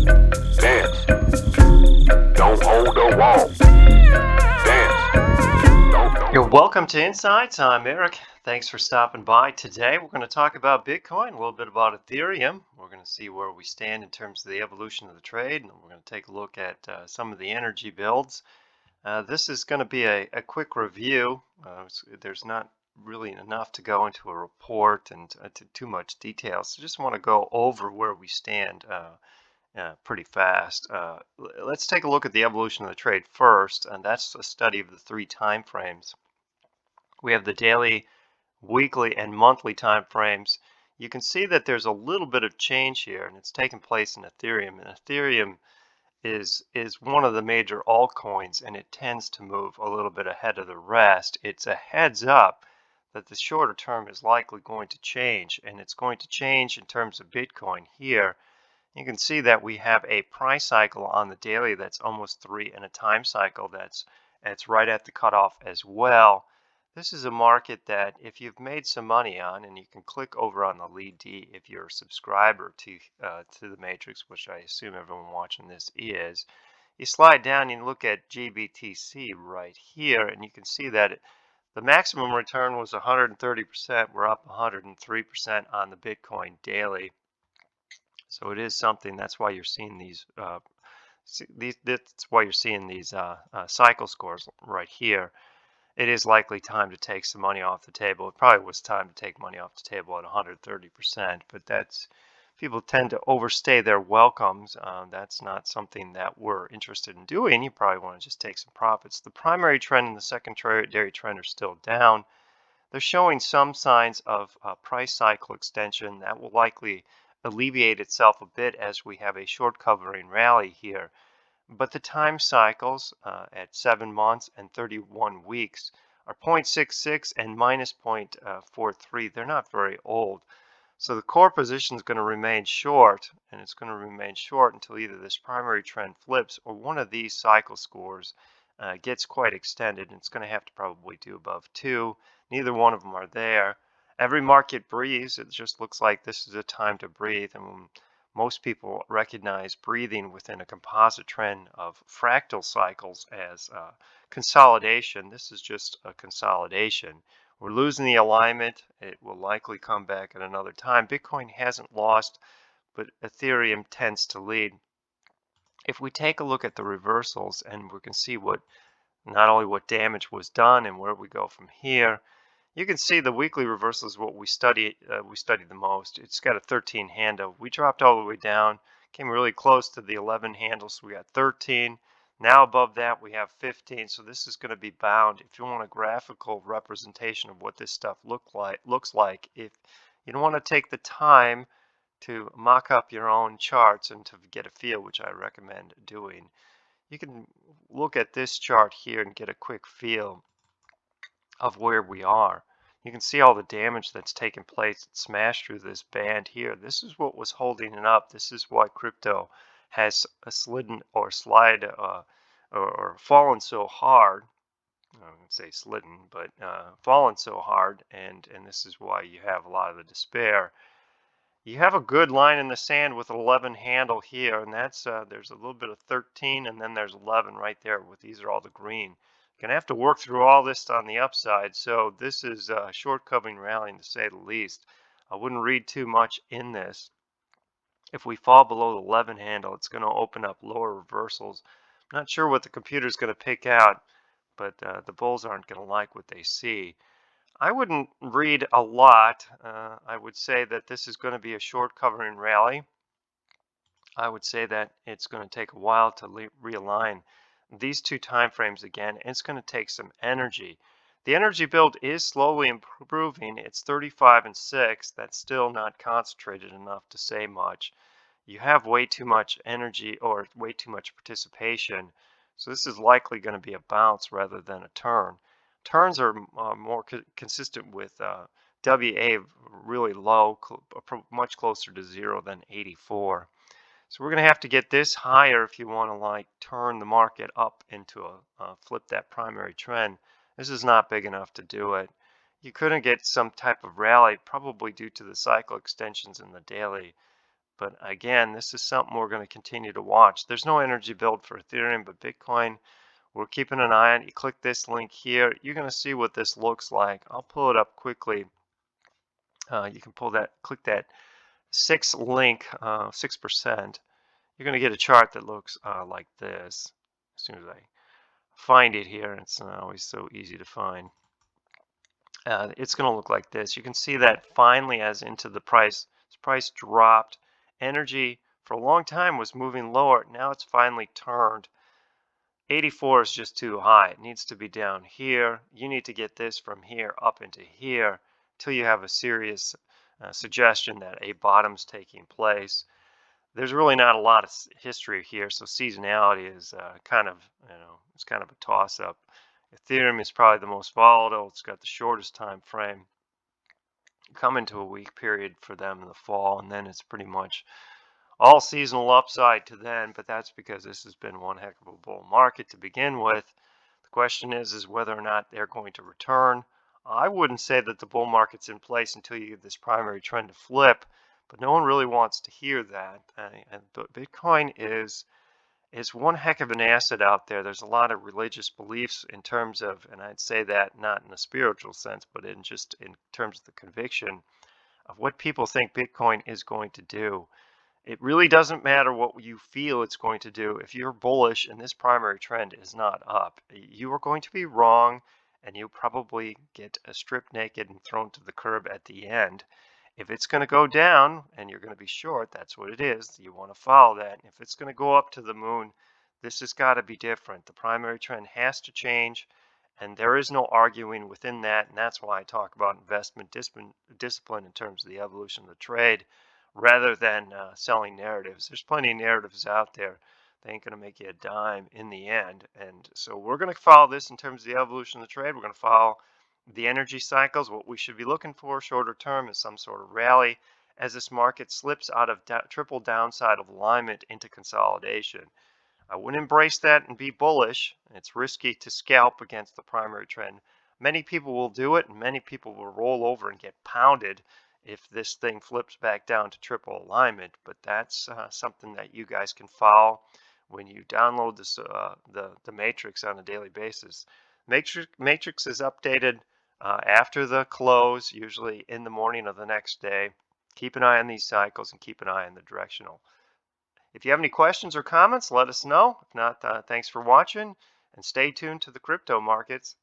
Dance. Don't hold the wall. Dance. You're welcome to Insights. I'm Eric. Thanks for stopping by. Today we're going to talk about Bitcoin, a little bit about Ethereum. We're going to see where we stand in terms of the evolution of the trade, and we're going to take a look at some of the energy builds. This is going to be a quick review. There's not really enough to go into a report and to too much detail, so just want to go over where we stand pretty fast. Let's take a look at the evolution of the trade first, and that's a study of the three time frames. We have the daily, weekly, and monthly time frames. You can see that there's a little bit of change here, and it's taking place in Ethereum. And Ethereum is one of the major altcoins, and it tends to move a little bit ahead of the rest. It's a heads up that the shorter term is likely going to change, and it's going to change in terms of Bitcoin here. You can see that we have a price cycle on the daily that's almost 3, and a time cycle that's right at the cutoff as well. This is a market that if you've made some money on, and you can click over on the lead D if you're a subscriber to the Matrix, which I assume everyone watching this is. You slide down and look at GBTC right here, and you can see that the maximum return was 130%. We're up 103% on the Bitcoin daily. So it is something. That's why you're seeing these. That's why you're seeing these cycle scores right here. It is likely time to take some money off the table. It probably was time to take money off the table at 130%, but that's people tend to overstay their welcomes. That's not something that we're interested in doing. You probably want to just take some profits. The primary trend and the secondary trend are still down. They're showing some signs of price cycle extension that will likely alleviate itself a bit as we have a short covering rally here. But the time cycles at 7 months and 31 weeks are 0.66 and minus 0.43. They're not very old. So the core position is going to remain short, and it's going to remain short until either this primary trend flips or one of these cycle scores gets quite extended. And it's going to have to probably do above 2. Neither one of them are there. Every market breathes. It just looks like this is a time to breathe. And most people recognize breathing within a composite trend of fractal cycles as consolidation. This is just a consolidation. We're losing the alignment. It will likely come back at another time. Bitcoin hasn't lost, but Ethereum tends to lead. If we take a look at the reversals, and we can see not only what damage was done and where we go from here, you can see the weekly reversal is what we study the most. It's got a 13 handle. We dropped all the way down, came really close to the 11 handle, so we got 13. Now above that we have 15, so this is going to be bound. If you want a graphical representation of what this stuff looks like, if you don't want to take the time to mock up your own charts and to get a feel, which I recommend doing, you can look at this chart here and get a quick feel of where we are. You can see all the damage that's taken place. It smashed through this band here. This is what was holding it up. This is why crypto has slidden or or fallen so hard. I wouldn't say slidden, but fallen so hard, and this is why you have a lot of the despair. You have a good line in the sand with 11 handle here, and that's there's a little bit of 13, and then there's 11 right there. With these are all the green. Gonna have to work through all this on the upside, so this is short covering rallying to say the least. I wouldn't read too much in this. If we fall below the 11 handle, it's going to open up lower reversals. I'm not sure what the computer's going to pick out, but the bulls aren't going to like what they see. I wouldn't read a lot. I would say that this is going to be a short covering rally. I would say that it's going to take a while to realign these two time frames again. It's going to take some energy. The energy build is slowly improving. It's 35 and 6. That's still not concentrated enough to say much. You have way too much energy or way too much participation. So this is likely going to be a bounce rather than a turn. Turns are more consistent with WA really low, much closer to 0 than 84. So we're going to have to get this higher if you want to like turn the market up into flip that primary trend. This is not big enough to do it. You couldn't get some type of rally, probably due to the cycle extensions in the daily. But again, this is something we're going to continue to watch. There's no energy build for Ethereum, but Bitcoin, we're keeping an eye on. You click this link here, you're going to see what this looks like. I'll pull it up quickly. You can click that 6%. You're going to get a chart that looks like this. As soon as I find it here, it's not always so easy to find. It's going to look like this. You can see that finally, as into the price, price dropped. Energy for a long time was moving lower. Now it's finally turned. 84 is just too high. It needs to be down here. You need to get this from here up into here till you have a serious suggestion that a bottom's taking place. There's really not a lot of history here, so seasonality is it's kind of a toss-up. Ethereum is probably the most volatile. It's got the shortest time frame. Come into a weak period for them in the fall, and then it's pretty much all seasonal upside to then, but that's because this has been one heck of a bull market to begin with. The question is whether or not they're going to return. I wouldn't say that the bull market's in place until you get this primary trend to flip, but no one really wants to hear that. But Bitcoin is one heck of an asset out there. There's a lot of religious beliefs in terms of, and I'd say that not in a spiritual sense, but in terms of the conviction of what people think Bitcoin is going to do. It really doesn't matter what you feel it's going to do. If you're bullish and this primary trend is not up, you are going to be wrong, and you'll probably get stripped naked and thrown to the curb at the end. If it's going to go down and you're going to be short, that's what it is. You want to follow that. If it's going to go up to the moon, this has got to be different. The primary trend has to change, and there is no arguing within that. And that's why I talk about investment discipline in terms of the evolution of the trade rather than selling narratives. There's plenty of narratives out there. They ain't going to make you a dime in the end. And so we're going to follow this in terms of the evolution of the trade. We're going to follow the energy cycles. What we should be looking for shorter term is some sort of rally as this market slips out of triple downside of alignment into consolidation. I wouldn't embrace that and be bullish. It's risky to scalp against the primary trend. Many people will do it, and many people will roll over and get pounded if this thing flips back down to triple alignment. But that's something that you guys can follow when you download this the matrix on a daily basis. Matrix is updated after the close, usually in the morning of the next day. Keep an eye on these cycles and keep an eye on the directional. If you have any questions or comments, let us know. If not, thanks for watching, and stay tuned to the crypto markets.